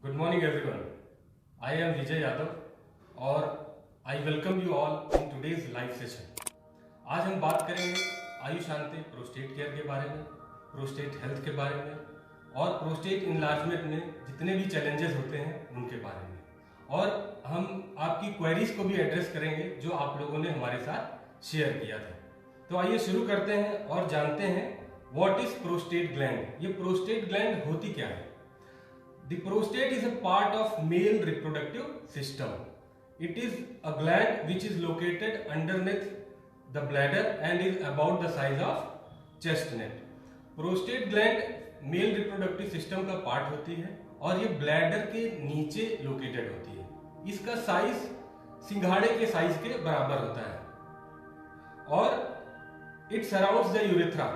Good morning everyone. I am Vijay Yadav और I welcome you all in today's live session. आज हम बात करेंगे आयुष शांति प्रोस्टेट केयर के बारे में, प्रोस्टेट हेल्थ के बारे में और प्रोस्टेट इनलार्जमेंट में जितने भी चैलेंजेस होते हैं उनके बारे में, और हम आपकी क्वेरीज को भी एड्रेस करेंगे जो आप लोगों ने हमारे साथ शेयर किया था। तो आइए शुरू करते हैं और जानते हैं व्हाट इज प्रोस्टेट ग्लैंड। ये प्रोस्टेट ग्लैंड होती क्या है? The prostate is a part of male reproductive system. It is a gland which is located underneath the bladder and is about the size of chest nut. Prostate gland male reproductive system का part होती है और ये bladder के नीचे located होती है। इसका साइज सिंघाड़े के साइज के बराबर होता है और it surrounds the urethra.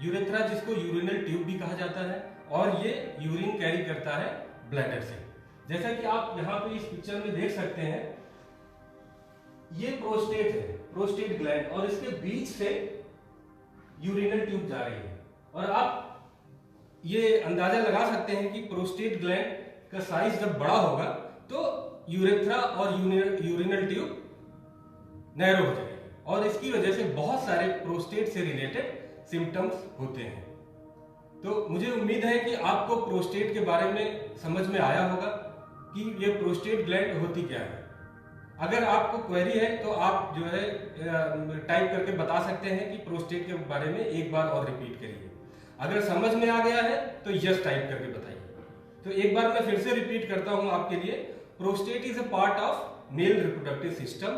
Urethra जिसको यूरिनल ट्यूब भी कहा जाता है और ये यूरिन कैरी करता है ब्लैडर से। जैसा कि आप यहाँ पे इस पिक्चर में देख सकते हैं, ये प्रोस्टेट है, प्रोस्टेट ग्लैंड, और इसके बीच से यूरिनल ट्यूब जा रही है। और आप ये अंदाजा लगा सकते हैं कि प्रोस्टेट ग्लैंड का साइज जब बड़ा होगा तो यूरेथ्रा और यूरिनल ट्यूब नैरो हो जाएगी और इसकी वजह से बहुत सारे प्रोस्टेट से रिलेटेड सिम्टम्स होते हैं। तो मुझे उम्मीद है कि आपको प्रोस्टेट के बारे में समझ में आया होगा कि ये प्रोस्टेट ग्लैंड होती क्या है। अगर आपको क्वेरी है तो आप जो है टाइप करके बता सकते हैं कि प्रोस्टेट के बारे में एक बार और रिपीट करिए। अगर समझ में आ गया है तो यस टाइप करके बताइए। तो एक बार मैं फिर से रिपीट करता हूं आपके लिए। Prostate is a part of male reproductive system,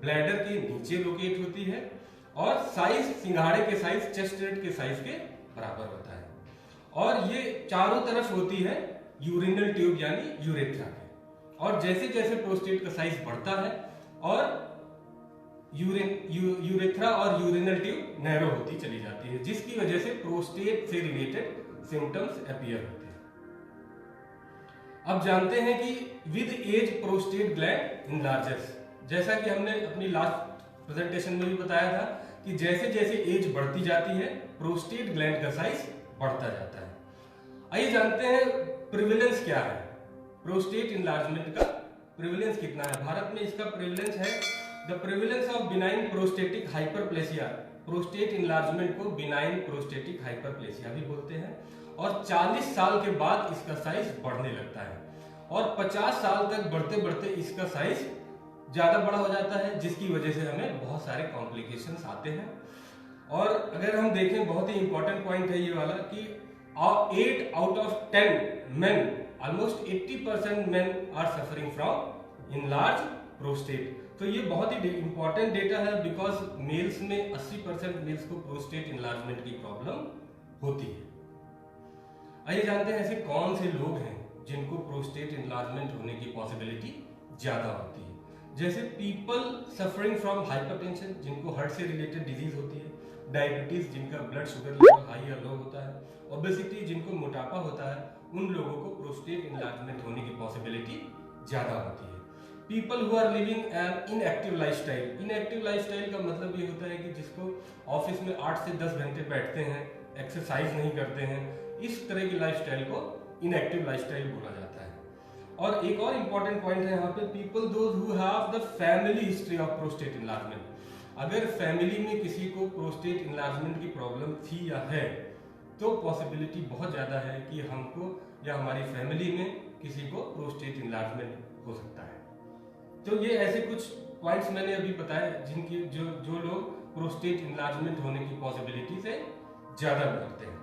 bladder के नीचे लोकेट होती है और साइज सिंघाड़े के साइज, चेस्ट नट के साइज के बराबर होता है और ये चारों तरफ होती है यूरिनल ट्यूब यानी यूरेथ्रा के। और जैसे जैसे प्रोस्टेट का साइज बढ़ता है और यूरेथ्रा और यूरिनल ट्यूब नैरो होती चली जाती है, जिसकी वजह से प्रोस्टेट से रिलेटेड सिम्टम्स अपीयर होते हैं। अब जानते हैं कि विद एज प्रोस्टेट ग्लैंड इनलार्जेस। जैसा कि हमने अपनी लास्ट प्रेजेंटेशन में भी बताया था कि जैसे जैसे एज बढ़ती जाती है प्रोस्टेट ग्लैंड का साइज बढ़ता जाता है। आइए जानते हैं प्रिविलेंस क्या है, प्रोस्टेट इनलार्जमेंट का प्रिविलेंस कितना है। भारत में इसका प्रिविलेंस है the prevalence of benign prostatic hyperplasia. Prostate enlargement को बिनाइन प्रोस्टेटिक हाइपरप्लेसिया भी बोलते हैं और 40 साल के बाद इसका साइज बढ़ने लगता है और 50 साल तक बढ़ते बढ़ते इसका साइज ज्यादा बड़ा हो जाता है, जिसकी वजह से हमें बहुत सारे कॉम्प्लिकेशंस आते हैं। और अगर हम देखें, बहुत ही इंपॉर्टेंट पॉइंट है ये वाला कि 8 out of 10 men, almost 80% men are suffering from enlarged prostate। तो ये बहुत ही इंपॉर्टेंट डेटा है बिकॉज मेल्स में 80% मेल्स को प्रोस्टेट इनलार्जमेंट की प्रॉब्लम होती है। आइए जानते हैं ऐसे कौन से लोग हैं जिनको प्रोस्टेट इनलार्जमेंट होने की पॉसिबिलिटी ज्यादा होती है। जैसे पीपल सफरिंग फ्रॉम हाइपरटेंशन, जिनको हार्ट से रिलेटेड डिजीज होती है, डायबिटीज जिनका ब्लड शुगर लेवल हाई या लो होता है, ओबेसिटी जिनको मोटापा होता है, उन लोगों को प्रोस्टेट इनलार्जमेंट होने की पॉसिबिलिटी ज्यादा होती है। People who are living an inactive lifestyle. Inactive lifestyle का मतलब ये होता है कि जिसको ऑफिस में 8 से 10 घंटे बैठते हैं, एक्सरसाइज नहीं करते हैं, इस तरह की लाइफस्टाइल को इनएक्टिव लाइफस्टाइल बोला जाता है। और एक और इंपॉर्टेंट पॉइंट है यहाँ पे, people those who have the family history of prostate enlargement. अगर फैमिली में किसी को प्रोस्टेट इनलार्जमेंट की प्रॉब्लम थी या है तो पॉसिबिलिटी बहुत ज़्यादा है कि हमको या हमारी फैमिली में किसी को प्रोस्टेट इनलार्जमेंट हो सकता है। तो ये ऐसे कुछ पॉइंट्स मैंने अभी बताए जिनकी जो लोग प्रोस्टेट इनलार्जमेंट होने की पॉसिबिलिटी से ज़्यादा डरते हैं।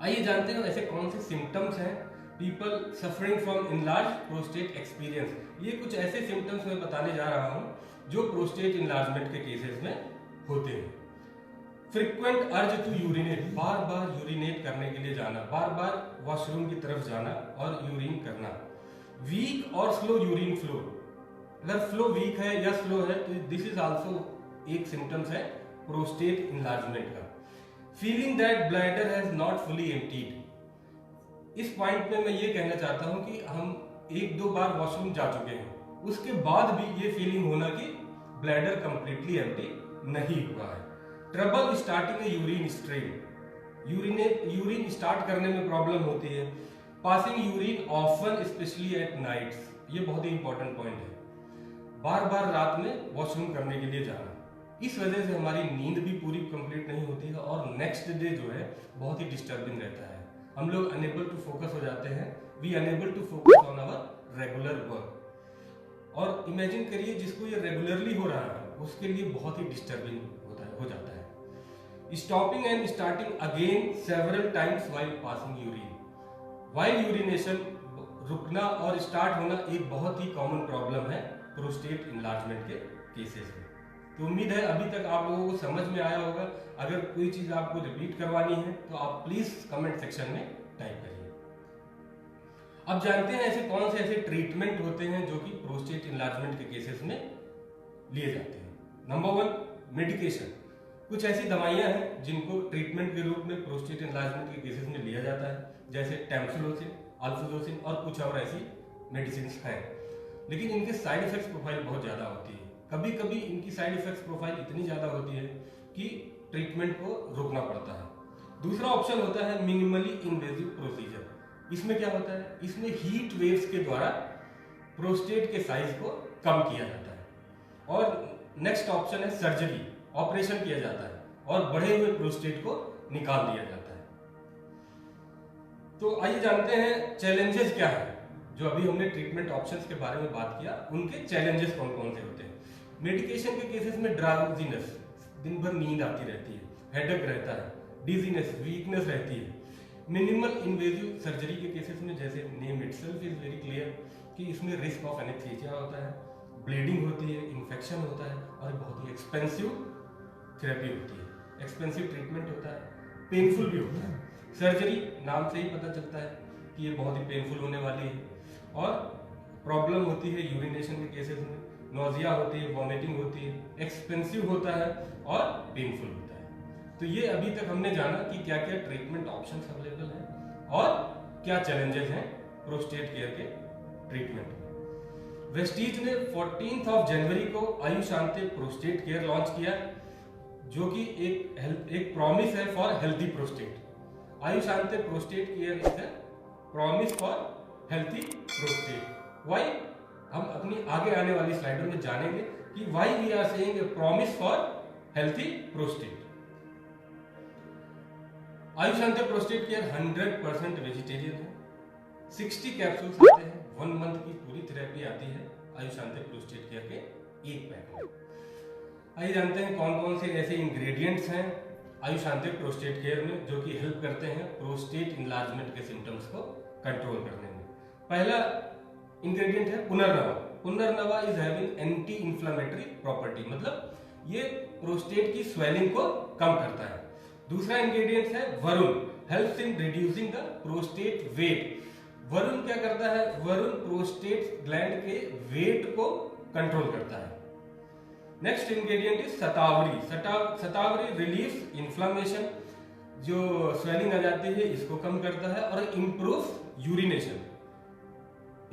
आइए जानते हैं ऐसे कौन से सिम्टम्स हैं people suffering from enlarge prostate experience. ये कुछ ऐसे सिम्टम्स मैं बताने जा रहा हूँ जो प्रोस्टेट इनलार्जमेंट के केसेस में होते हैं। फ्रीक्वेंट अर्ज टू यूरिनेट, बार बार यूरिनेट करने के लिए जाना, बार बार वॉशरूम की तरफ जाना और यूरिन करना। वीक और स्लो यूरिन फ्लो, अगर फ्लो वीक है या स्लो है तो दिस इज आल्सो एक सिम्टम्स है प्रोस्टेट इनलार्जमेंट का। Feeling that bladder has not fully emptied. इस पॉइंट पे मैं ये कहना चाहता हूं कि हम 1-2 बार वॉशरूम जा चुके हैं, उसके बाद भी ये फीलिंग होना कि ब्लैडर कंप्लीटली एम्प्टी नहीं हुआ है। Trouble starting a urine stream, urine start करने में प्रॉब्लम होती है। Passing urine often especially at nights, ये बहुत ही इंपॉर्टेंट पॉइंट है। बार बार रात में वॉशरूम करने के लिए जाना, इस वजह से हमारी नींद भी पूरी कंप्लीट नहीं होती है और नेक्स्ट डे जो है बहुत ही डिस्टर्बिंग रहता है। हम लोग अनेबल टू फोकस हो जाते हैं, we unable to focus on our regular work. और इमेजिन करिए जिसको ये रेगुलरली हो रहा है उसके लिए बहुत ही डिस्टर्बिंग हो जाता है। Stopping and starting again several times while passing urine, while urination रुकना और स्टार्ट होना एक बहुत ही कॉमन प्रॉब्लम है प्रोस्टेट इनलार्जमेंट के केसेस में। तो उम्मीद है अभी तक आप लोगों को समझ में आया होगा। अगर कोई चीज आपको रिपीट करवानी है तो आप प्लीज कमेंट सेक्शन में टाइप करिए। अब जानते हैं ऐसे कौन से ऐसे ट्रीटमेंट होते हैं जो कि प्रोस्टेट इनलार्जमेंट के केसेस में लिए जाते हैं। Number 1, medication. कुछ ऐसी दवाइयां हैं जिनको ट्रीटमेंट के रूप में प्रोस्टेट इनलार्जमेंट के केसेस में लिया जाता है, जैसे टैम्सुलोसिन, अल्फाजोसिन और कुछ और ऐसी मेडिसिन हैं। लेकिन इनके साइड इफेक्ट्स प्रोफाइल बहुत ज्यादा होती है। कभी कभी इनकी साइड इफेक्ट्स प्रोफाइल इतनी ज्यादा होती है कि ट्रीटमेंट को रोकना पड़ता है। दूसरा ऑप्शन होता है मिनिमली इन्वेजिव प्रोसीजर। इसमें क्या होता है, इसमें हीट वेव्स के द्वारा प्रोस्टेट के साइज को कम किया जाता है। और नेक्स्ट ऑप्शन है सर्जरी, ऑपरेशन किया जाता है और बढ़े हुए प्रोस्टेट को निकाल दिया जाता है। तो आइए जानते हैं चैलेंजेस क्या है। जो अभी हमने ट्रीटमेंट ऑप्शंस के बारे में बात किया, उनके चैलेंजेस कौन कौन से होते हैं। मेडिकेशन के केसेस में ड्राउजीनेस, दिन भर नींद आती रहती है, हेडेक रहता है, डिजीनेस, वीकनेस रहती है। मिनिमल इन्वेजिव सर्जरी के केसेस में जैसे name itself is very clear कि इसमें रिस्क ऑफ एनेस्थीसिया होता है, ब्लीडिंग होती है, इन्फेक्शन होता है और बहुत ही एक्सपेंसिव थेरेपी होती है, एक्सपेंसिव ट्रीटमेंट होता है, पेनफुल भी होता है। सर्जरी नाम से ही पता चलता है कि ये बहुत ही पेनफुल होने वाली है। और प्रॉब्लम होती है यूरिनेशन के केसेस में, नोजिया होती है, वॉमिटिंग होती है, एक्सपेंसिव होता है और पेनफुल होता है। तो ये अभी तक हमने जाना कि क्या क्या ट्रीटमेंट ऑप्शंस अवेलेबल हैं और क्या चैलेंजेस हैं प्रोस्टेट केयर के ट्रीटमेंट में। वेस्टीज ने 14 जनवरी को आयुशांते प्रोस्टेट केयर लॉन्च किया, जो कि एक प्रॉमिस है for healthy prostate. Ayushante prostate care is a promise for healthy prostate. Why, हम अपनी आगे आने वाली स्लाइडों में जानेंगे कि why we are saying a promise for healthy prostate. Ayushante prostate care 100% vegetarian है। 60 कैप्सूल्स आते हैं, 1 मंथ की पूरी थेरेपी आती है आयुशांते प्रोस्टेट केयर के एक पैक में। आइए जानते हैं कौन कौन से ऐसे इंग्रेडिएंट्स हैं आयुशांते प्रोस्टेट केयर में जो कि हेल्प करते हैं प्रोस्टेट इनलार्जमेंट के सिम्टम्स को कंट्रोल करने में। पहला इंग्रेडिएंट है पुनर्नवा। Punarnava is having anti inflammatory property, मतलब ये प्रोस्टेट की स्वेलिंग को कम करता है। दूसरा इंग्रेडिएंट है Varun, helps in reducing the prostate weight. Varun क्या करता है, वरुण प्रोस्टेट ग्लैंड के वेट को कंट्रोल करता है। Next ingredient is Shatavari. Shatavari relieves inflammation, जो स्वेलिंग आ जाती है इसको कम करता है और improve urination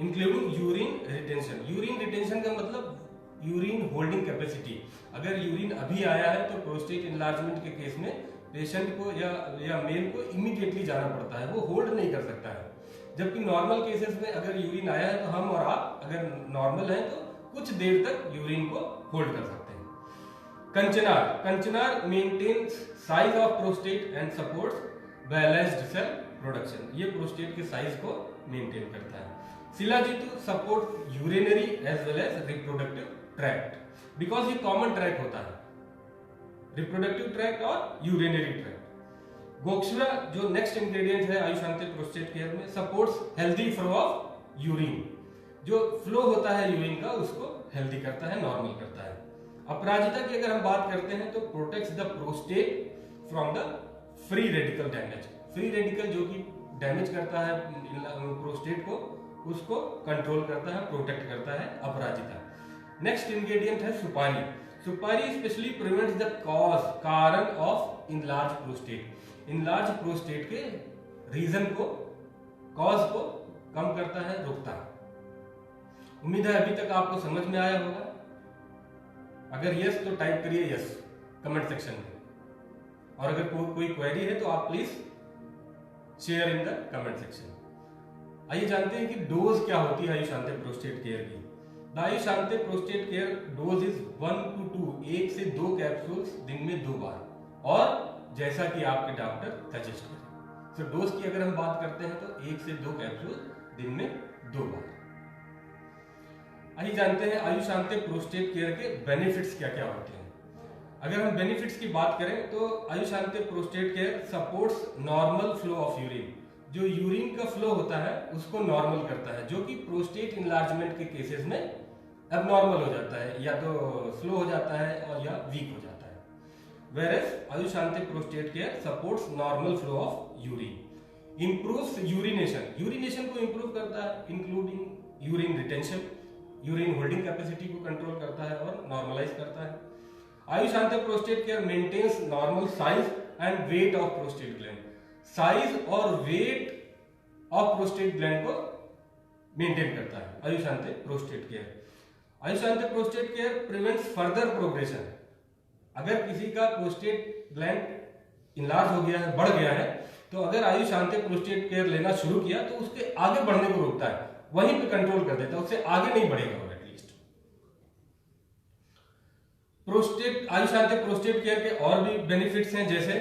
including urine retention. Urine retention का मतलब यूरिन होल्डिंग कैपेसिटी। अगर यूरिन अभी आया है तो प्रोस्टेट इनलार्जमेंट के केस में पेशेंट को या मेल को इमीडिएटली जाना पड़ता है, वो होल्ड नहीं कर सकता है। जबकि नॉर्मल केसेस में अगर यूरिन आया है तो हम और आप अगर नॉर्मल हैं तो कुछ देर तक यूरिन को होल्ड कर सकते हैं। Kanchanar maintains size of prostate and supports balanced cell production. ये प्रोस्टेट के साइज को मेंटेन करता है। Shilajit support urinary as well as reproductive tract, because ये कॉमन ट्रैक होता है, रिप्रोडक्टिव ट्रैक्ट और यूरिनरी ट्रैक्ट। गोक्षरा जो नेक्स्ट इंग्रेडिएंट है आयुशांते प्रोस्टेट केयर में, supports healthy flow of urine. जो फ्लो होता है यूरिन का उसको हेल्दी करता है, नॉर्मल करता है। अपराजिता की अगर हम बात करते हैं तो protects the prostate from the free radical damage. Free radical जो कि डैमेज करता है प्रोस्टेट को, उसको कंट्रोल करता है, प्रोटेक्ट करता है अपराजिता। नेक्स्ट इंग्रेडिएंट है सुपारी। सुपारी स्पेशली प्रिवेंट्स द कारण of enlarge prostate. Enlarge prostate के रीजन को, कॉज को कम करता है, रोकता है। उम्मीद है अभी तक आपको समझ में आया होगा। अगर यस तो टाइप करिए यस कमेंट सेक्शन में, और अगर कोई क्वेरी है तो आप please share in the comment section. आइए जानते हैं कि डोज क्या होती है आयुषांते प्रोस्टेट केयर की। The Ayushante prostate care dose is 1 to 2, 1 से 2 कैप्सूल्स दिन में 2 बार, और जैसा कि आपके डॉक्टर सजेस्ट करें। तो डोज की अगर हम बात करते हैं तो 1 से 2 कैप्सूल दिन में 2 बार। आइए जानते हैं आयुषांते प्रोस्टेट केयर के बेनिफिट्स क्या क्या होते हैं। अगर हम बेनिफिट्स की बात करें तो Ayushante prostate care supports normal flow of urine. जो यूरिन का फ्लो होता है उसको नॉर्मल करता है, जो कि प्रोस्टेट इनलार्जमेंट के केसेस में एबनॉर्मल हो जाता है, या तो स्लो हो जाता है और या वीक हो जाता है। Whereas Ayushante prostate care supports normal flow of urine, improves urination, urination को इंप्रूव करता है, including urine retention, urine holding capacity को कंट्रोल करता है और नॉर्मलाइज करता है। Ayushante prostate care maintains normal size and weight of prostate gland, size और वेट ऑफ प्रोस्टेट ग्लैंड को मेंटेन करता है Ayushante prostate care. Ayushante prostate care prevents further progression, अगर किसी का प्रोस्टेट ग्लैंड इनलार्ज हो गया है, बढ़ गया है, तो अगर आयुषांते प्रोस्टेट केयर लेना शुरू किया तो उसके आगे बढ़ने को रोकता है, वहीं पे कंट्रोल कर देता है, उससे आगे नहीं बढ़ेगा वो एटलीस्ट। प्रोस्टेट आयुषांते प्रोस्टेट केयर के और भी बेनिफिट्स हैं, जैसे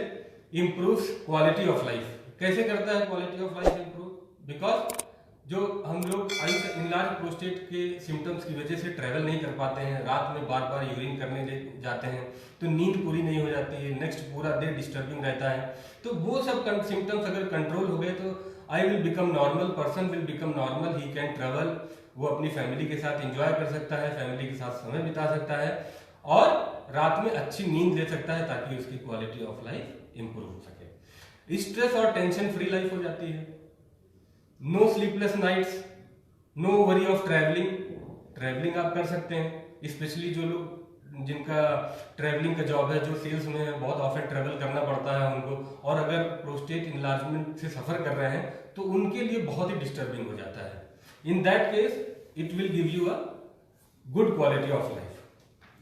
इंप्रूव्स क्वालिटी ऑफ लाइफ। कैसे करता है quality of life improve? Because जो हम लोग इनलार्ज प्रोस्टेट के सिम्टम्स की वजह से ट्रैवल नहीं कर पाते हैं, रात में बार बार यूरिन करने जाते हैं तो नींद पूरी नहीं हो जाती है, नेक्स्ट पूरा डे डिस्टर्बिंग रहता है, तो वो सब सिम्टम्स अगर कंट्रोल हो गए तो I will become normal, person will become normal, he can travel, वो अपनी फैमिली के साथ एंजॉय कर सकता है, फैमिली के साथ समय बिता सकता है और रात में अच्छी नींद ले सकता है, ताकि उसकी क्वालिटी ऑफ लाइफ इंप्रूव हो सके। स्ट्रेस और टेंशन फ्री लाइफ हो जाती है, no sleepless nights, no worry of travelling, travelling आप कर सकते हैं, स्पेशली जो लोग जिनका ट्रैवलिंग का जॉब है, जो सेल्स में है, बहुत ऑफन ट्रैवल करना पड़ता है उनको, और अगर प्रोस्टेट इनलार्जमेंट से सफर कर रहे हैं तो उनके लिए बहुत ही डिस्टर्बिंग हो जाता है। In that case it will give you a good quality of life,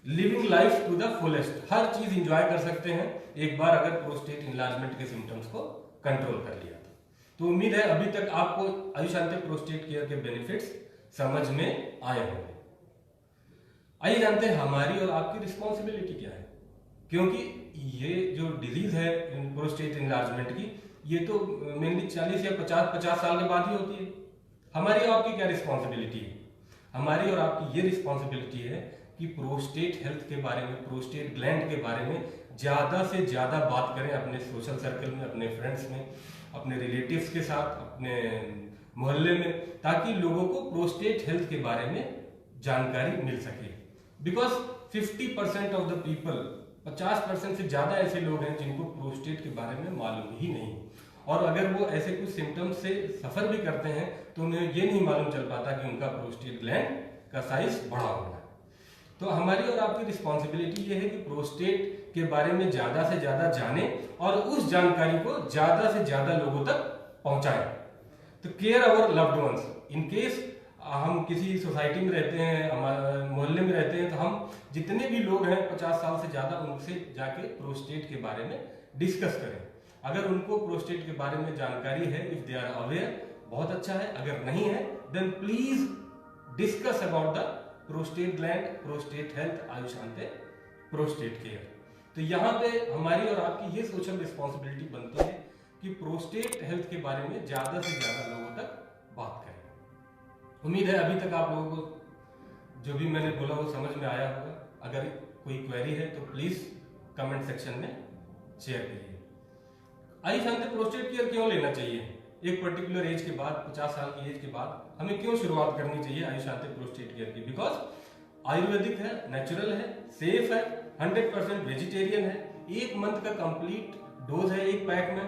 living life to the fullest, हर चीज इंजॉय कर सकते हैं एक बार अगर प्रोस्टेट इनलार्जमेंट के सिम्टम्स को कंट्रोल कर लिया तो उम्मीद है अभी तक आपको आयुषांते प्रोस्टेट केयर के बेनिफिट्स समझ में आए होंगे। आइए जानते हैं हमारी और आपकी रिस्पॉन्सिबिलिटी क्या है, क्योंकि ये जो डिजीज है प्रोस्टेट इनलार्जमेंट की, ये तो मेनली 40 या 50 साल के बाद ही होती है। हमारी और आपकी क्या रिस्पॉन्सिबिलिटी है? हमारी और आपकी ये रिस्पॉन्सिबिलिटी है कि प्रोस्टेट हेल्थ के बारे में, प्रोस्टेट ग्लैंड के बारे में ज्यादा से ज्यादा बात करें अपने सोशल सर्कल में, अपने फ्रेंड्स में, अपने रिलेटिव्स के साथ, अपने मोहल्ले में, ताकि लोगों को प्रोस्टेट हेल्थ के बारे में जानकारी मिल सके। बिकॉज 50% ऑफ द पीपल, 50% से ज्यादा ऐसे लोग हैं जिनको प्रोस्टेट के बारे में मालूम ही नहीं, और अगर वो ऐसे कुछ सिम्टम्स से सफर भी करते हैं तो उन्हें ये नहीं मालूम चल पाता कि उनका प्रोस्टेट ग्लैंड का साइज बढ़ा हुआ है। तो हमारी और आपकी रिस्पॉन्सिबिलिटी ये है कि प्रोस्टेट के बारे में ज्यादा से ज्यादा जाने और उस जानकारी को ज्यादा से ज्यादा लोगों तक पहुंचाएं। तो care our loved ones, in case हम किसी सोसाइटी में रहते हैं, हमारे मोहल्ले में रहते हैं, तो हम जितने भी लोग हैं 50 साल से ज्यादा, उनसे जाके प्रोस्टेट के बारे में डिस्कस करें। अगर उनको प्रोस्टेट के बारे में जानकारी है, इफ दे आर अवेयर, बहुत अच्छा है, अगर नहीं है then please discuss about the prostate gland, prostate health, Ayushante prostate care. तो यहाँ पे हमारी और आपकी ये सोशल रिस्पॉन्सिबिलिटी बनती है कि प्रोस्टेट हेल्थ के बारे में ज्यादा से ज्यादा लोगों तक बात करें। उम्मीद है अभी तक आप लोगों को जो भी मैंने बोला वो समझ में आया होगा। अगर कोई क्वेरी है तो प्लीज कमेंट सेक्शन में शेयर करिए। आयुषांते प्रोस्टेट केयर क्यों लेना चाहिए? एक पर्टिकुलर एज के बाद, 50 साल की एज के बाद हमें क्यों शुरुआत करनी चाहिए आयुषांते प्रोस्टेट केयर की? बिकॉज आयुर्वेदिक है, नेचुरल है, सेफ है, 100% वेजिटेरियन है, 1 मंथ का कंप्लीट डोज है एक पैक में,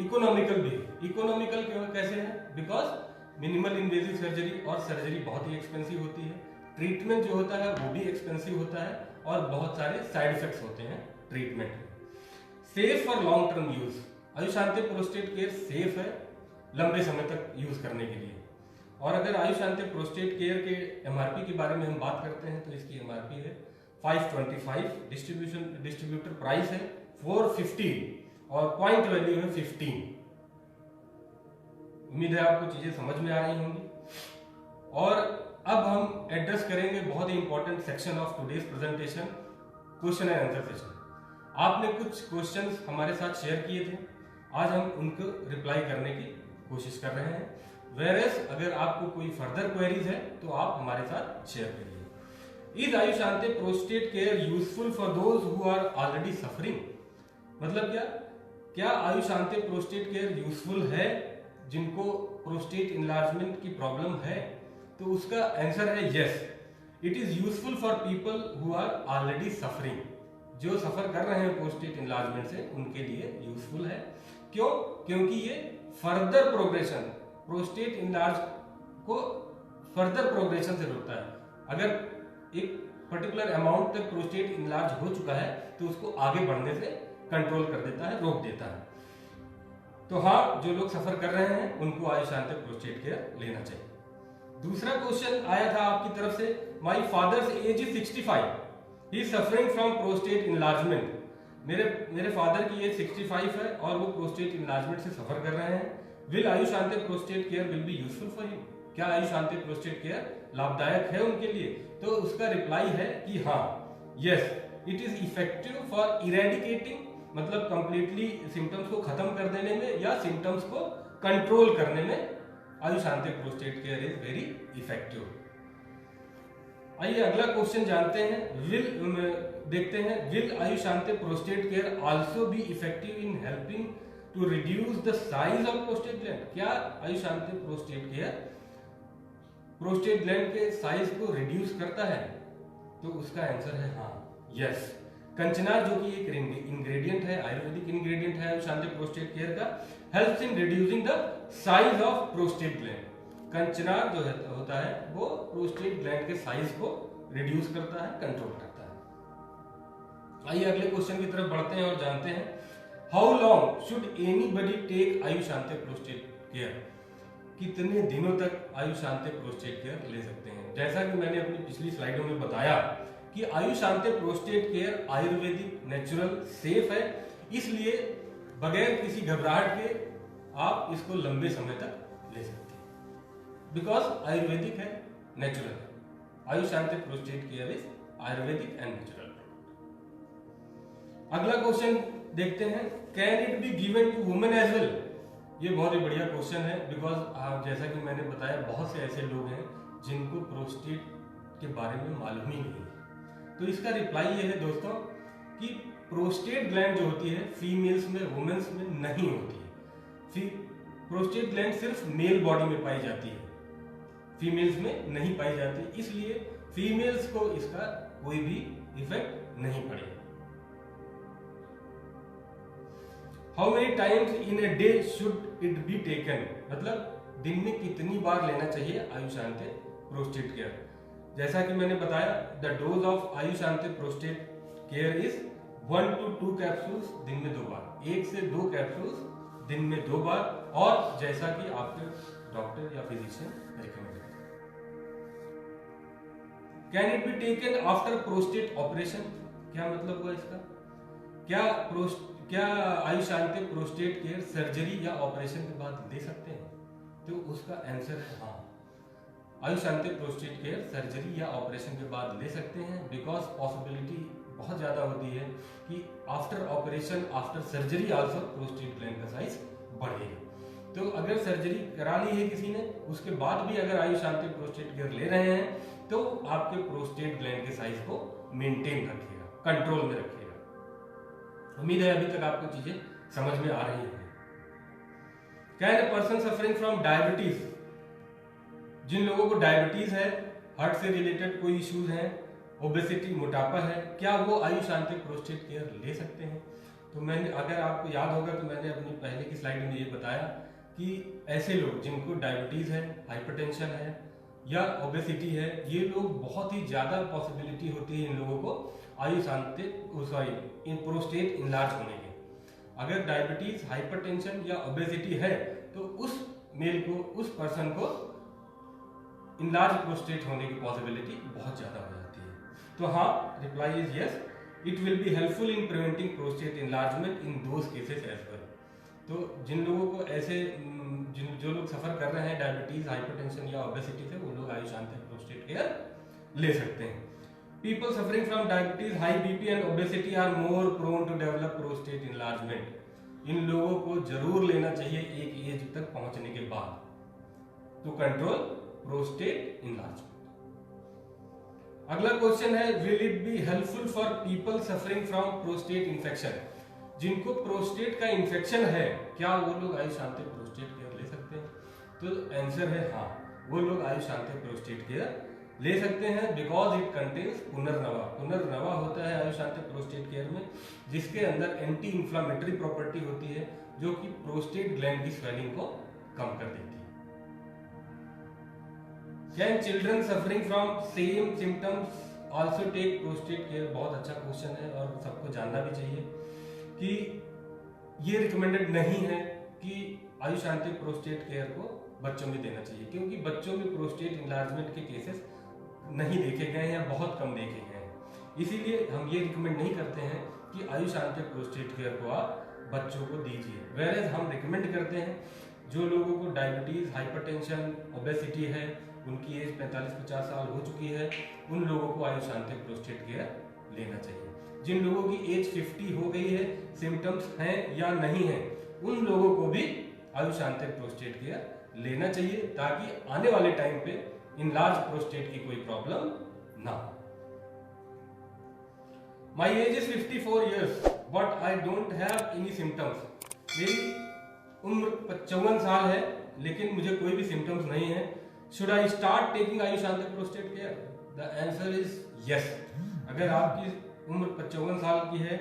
इकोनॉमिकल भी है। इकोनॉमिकल क्यों, कैसे है? बिकॉज मिनिमल इन्वेजिव सर्जरी, और सर्जरी बहुत ही एक्सपेंसिव होती है, ट्रीटमेंट जो होता है वो भी एक्सपेंसिव होता है, और बहुत सारे साइड इफेक्ट्स होते हैं ट्रीटमेंट में। Safe for long term use, Ayushante prostate care safe है लंबे समय तक यूज करने के लिए। और अगर आयुषांते प्रोस्टेट केयर के एमआरपी के बारे में हम बात करते हैं तो इसकी एमआरपी है 525, डिस्ट्रीब्यूटर प्राइस है 450 और पॉइंट वैल्यू है 15। उम्मीद है आपको चीजें समझ में आ रही होंगी। और अब हम एड्रेस करेंगे बहुत ही important section of today's presentation, question and answer session. आपने कुछ क्वेश्चंस हमारे साथ शेयर किए थे, आज हम उनको रिप्लाई करने की कोशिश कर रहे हैं। वेरएस अगर आपको कोई फर्दर क्वेरीज है तो आप हमारे साथ शेयर करिए। Is Ayushante prostate care useful for those who are already suffering? मतलब क्या आयुषांते प्रोस्टेट केयर यूजफुल है जिनको प्रोस्टेट इनलार्जमेंट की प्रॉब्लम है? तो उसका आंसर है yes, it is useful for people who are already suffering. जो सफर कर रहे हैं प्रोस्टेट इनलार्जमेंट से उनके लिए यूजफुल है। क्यों? क्योंकि ये फर्दर प्रोग्रेशन, प्रोस्टेट इनलार्ज को फर्दर प्रोग्रेशन से रोकता है। अगर एक पर्टिकुलर अमाउंट तक प्रोस्टेट इनलार्ज हो चुका है तो उसको आगे बढ़ने से कंट्रोल कर देता है, रोक देता है। तो हाँ, जो लोग सफर कर रहे हैं उनको आयुषांते प्रोस्टेट केयर लेना चाहिए। दूसरा क्वेश्चन आया था आपकी तरफ से, my father's age is 65, he is suffering from prostate enlargement. मेरे फादर की एज 65 है और वो प्रोस्टेट इनलार्जमेंट से सफर कर रहे हैं। Will Ayushante prostate care will be useful for him? क्या आयुषांते प्रोस्टेट केयर लाभदायक है उनके लिए? तो उसका रिप्लाई है कि हाँ, yes, it is effective for eradicating, मतलब कंप्लीटली सिम्टम्स को खत्म कर देने में या सिम्टम्स को कंट्रोल करने में Ayushante prostate care is very effective. आइए अगला क्वेश्चन जानते हैं, देखते हैं, will Ayushante prostate care also be effective in helping to reduce the size of prostate gland? क्या Ayushante prostate care prostate gland के साइज को रिड्यूस करता है? तो उसका आंसर है हाँ, यस। कंचनार जो कि एक इंग्रेडिएंट है, आयुर्वेदिक इंग्रेडिएंट है आयुषांते प्रोस्टेट केयर का, helps in reducing the size of prostate gland. Kanchnar जो होता है वो प्रोस्टेट ग्लैंड के साइज को रिड्यूस करता है, कंट्रोल करता है। आइए अगले क्वेश्चन की तरफ बढ़ते हैं और जानते हैं, how long should anybody take Ayushante prostate care? कितने दिनों तक आयुषांते प्रोस्टेट केयर ले सकते हैं? जैसा कि मैंने अपनी पिछली स्लाइडों में बताया कि Ayushante prostate care Ayurvedic, natural, safe है, इसलिए बगैर किसी घबराहट के आप इसको लंबे समय तक ले सकते हैं। बिकॉज आयुर्वेदिक है, नेचुरल है। Ayushante prostate care is Ayurvedic and natural. अगला क्वेश्चन देखते हैं, can it be given to women as well? ये बहुत ही बढ़िया क्वेश्चन है, बिकॉज जैसा कि मैंने बताया बहुत से ऐसे लोग हैं जिनको प्रोस्टेट के बारे में मालूम ही नहीं है। तो इसका रिप्लाई ये है दोस्तों कि प्रोस्टेट ग्लैंड जो होती है फीमेल्स में, वुमेन्स में नहीं होती है। प्रोस्टेट ग्लैंड सिर्फ मेल बॉडी में पाई जाती है, फीमेल्स में नहीं पाई जाती, इसलिए फीमेल्स को इसका कोई भी इफेक्ट नहीं पड़ेगा। How many times in a day should it be taken? मतलब दिन में कितनी बार लेना चाहिए आयुषांते प्रोस्टेट केयर? जैसा कि मैंने बताया, the dose of Ayushante prostate care is 1 to 2 capsules दिन में 2 बार, 1 से 2 कैप्सूल्स दिन में 2 बार, और जैसा कि आपके डॉक्टर या फिजिशियन रिकमेंड करें। Can it be taken after prostate operation? क्या मतलब हुआ इसका? क्या आयुषांते प्रोस्टेट केयर सर्जरी या ऑपरेशन के बाद ले सकते हैं? तो उसका आंसर है हाँ, आयुषांते प्रोस्टेट केयर सर्जरी या ऑपरेशन के बाद ले सकते हैं, बिकॉज पॉसिबिलिटी बहुत ज्यादा होती है कि after operation, after surgery also prostate gland का साइज बढ़ेगा। तो अगर सर्जरी करा ली है किसी ने, उसके बाद भी अगर आयुषांते प्रोस्टेट केयर ले रहे हैं तो आपके प्रोस्टेट ग्लैंड के साइज को मेंटेन रखेगा, कंट्रोल में रखेगा। उम्मीद है अभी तक आपको चीजें समझ में आ रही हैं। Can a person suffering from diabetes? जिन लोगों को डायबिटीज है, हार्ट से रिलेटेड कोई इश्यूज हैं, ओबेसिटी, मोटापा है, क्या वो आयुषांते प्रोस्टेट केयर ले सकते हैं? तो मैंने, अगर आपको याद होगा तो मैंने अपनी पहले की स्लाइड में ये बताया कि ऐसे लोग जिनको डायबिटीज है, हाइपरटेंशन है या ओबेसिटी है, ये लोग बहुत ही ज्यादा पॉसिबिलिटी होती है इन लोगों को आयुषांते इन प्रोस्टेट इनलार्ज होने की। अगर डायबिटीज, हाइपरटेंशन या ओबेसिटी है तो उस मेल को, उस पर्सन को इनलार्ज प्रोस्टेट होने की पॉसिबिलिटी बहुत ज्यादा हो जाती है। तो हाँ, reply is yes, it will be helpful in preventing prostate enlargement in those cases as well. तो जिन लोगों को ऐसे जो लोग सफर कर रहे हैं डायबिटीज, हाइपरटेंशन या ओबेसिटी से, वो लोग आयुषांतिक प्रोस्टेट केयर ले सकते हैं। People suffering from diabetes, high BP and obesity are more prone to develop prostate enlargement. इन लोगों को जरूर लेना चाहिए एक एज तक पहुंचने के बाद, टू कंट्रोल प्रोस्टेट इनलार्जमेंट। अगला क्वेश्चन है, will it be helpful for people suffering from prostate infection. जिनको प्रोस्टेट का इन्फेक्शन है, क्या वो लोग आयुषांतिक प्रोस्टेट केयर ले सकते हैं? तो आंसर है हाँ, वो लोग आयुषांतिक प्रोस्टेट केयर ले सकते हैं, बिकॉज इट कंटेन्स पुनर्नवा। पुनर्नवा होता है आयुषांतिक प्रोस्टेट केयर में, जिसके अंदर एंटी इंफ्लामेटरी प्रॉपर्टी होती है, जो कि प्रोस्टेट ग्लैंड की स्वेलिंग को कम कर देती है। Can children suffering from same symptoms also take prostate care? बहुत अच्छा क्वेश्चन है और सबको जानना भी चाहिए कि ये रिकमेंडेड नहीं है कि आयुषांतिक प्रोस्टेट केयर को बच्चों में देना चाहिए, क्योंकि बच्चों में प्रोस्टेट इनलार्जमेंट के केसेस नहीं देखे गए हैं या बहुत कम देखे गए हैं। इसीलिए हम ये रिकमेंड नहीं करते हैं कि आयुषांतिक प्रोस्टेट केयर को आप बच्चों को दीजिए। वेरेज हम रिकमेंड करते हैं जो लोगों को डायबिटीज, हाइपरटेंशन, ओबेसिटी है, उनकी एज 45-50 साल हो चुकी है, उन लोगों को आयुषांतिक प्रोस्टेट केयर लेना चाहिए। जिन लोगों की एज 50 हो गई है, सिम्टम्स हैं या नहीं है, उन लोगों को भी आयुषांतिक प्रोस्टेट केयर लेना चाहिए, ताकि आने वाले टाइम पे इनलार्ज प्रोस्टेट की कोई प्रॉब्लम ना हो। My age is 54 years but I don't have any symptoms. मेरी उम्र 54 साल है, लेकिन मुझे कोई भी सिम्टम्स नहीं है। Should I start taking Ayushantik prostate care? The answer is yes. अगर आपकी उम्र 55 साल की है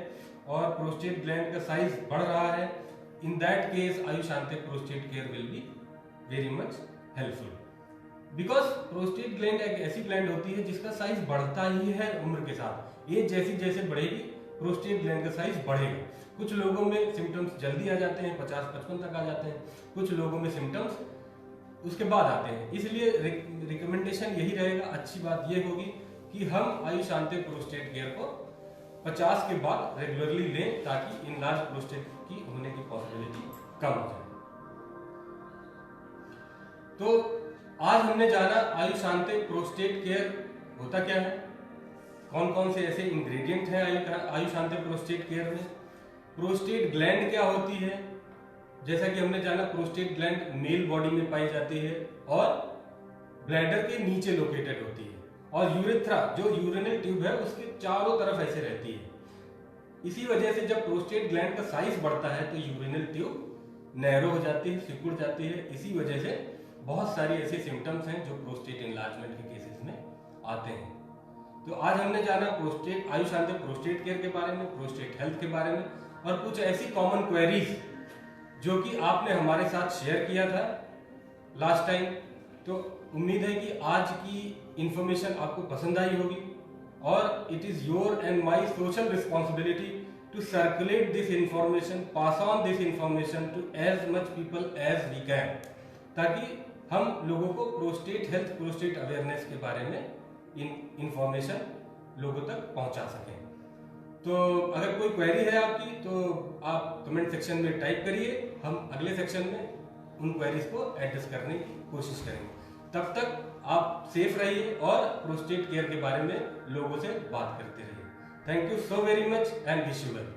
और प्रोस्टेट ग्लैंड का साइज बढ़ रहा है, in that case Ayushantik prostate care will be very much helpful, because prostate gland एक ऐसी ग्लैंड होती है जिसका साइज बढ़ता ही है उम्र के साथ। एज जैसी जैसे बढ़ेगी, प्रोस्टेट ग्लैंड का साइज बढ़ेगा। कुछ लोगों में सिम्टम्स जल्दी आ जाते हैं, 50-55 तक आ जाते हैं, कुछ लोगों में सिम्टम्स उसके बाद आते हैं। इसलिए रिकमेंडेशन यही रहेगा, अच्छी बात यह होगी कि हम आयुषांतिक प्रोस्टेट केयर को 50 के बाद रेगुलरली लें, ताकि इनलार्ज प्रोस्टेट की होने की पॉसिबिलिटी कम हो जाए। तो आज हमने जाना आयुषांतिक प्रोस्टेट केयर होता क्या है, कौन कौन से ऐसे इंग्रेडिएंट हैं आयुषांतिक प्रोस्टेट केयर में, प्रोस्टेट ग्लैंड क्या होती है। जैसा कि हमने जाना, प्रोस्टेट ग्लैंड मेल बॉडी में पाई जाती है और ब्लैडर के नीचे लोकेटेड होती है, और यूरेथ्रा जो यूरिनल ट्यूब है उसके चारों तरफ ऐसे रहती है। इसी वजह से जब प्रोस्टेट ग्लैंड का साइज बढ़ता है तो यूरिनल ट्यूब नैरो हो जाती है, सिकुड़ जाती है। इसी वजह से बहुत सारी ऐसे सिम्टम्स हैं जो प्रोस्टेट एनलार्जमेंट के केसेस में आते हैं। तो आज हमने जाना प्रोस्टेट आयुषांतिक प्रोस्टेट केयर के बारे में, प्रोस्टेट हेल्थ के बारे में, और कुछ ऐसी कॉमन क्वेरीज जो कि आपने हमारे साथ शेयर किया था लास्ट टाइम। तो उम्मीद है कि आज की इंफॉर्मेशन आपको पसंद आई होगी, और it is your and my social responsibility to circulate this information, pass on this information to as much people as we can, ताकि हम लोगों को प्रोस्टेट हेल्थ, प्रोस्टेट अवेयरनेस के बारे में इंफॉर्मेशन लोगों तक पहुंचा सकें। तो अगर कोई क्वेरी है आपकी तो आप कमेंट सेक्शन में टाइप करिए, हम अगले सेक्शन में उन क्वेरीज को एड्रेस करने की कोशिश करेंगे। तब तक आप सेफ रहिए और प्रोस्टेट केयर के बारे में लोगों से बात करते रहिए। Thank you so very much and wish you well.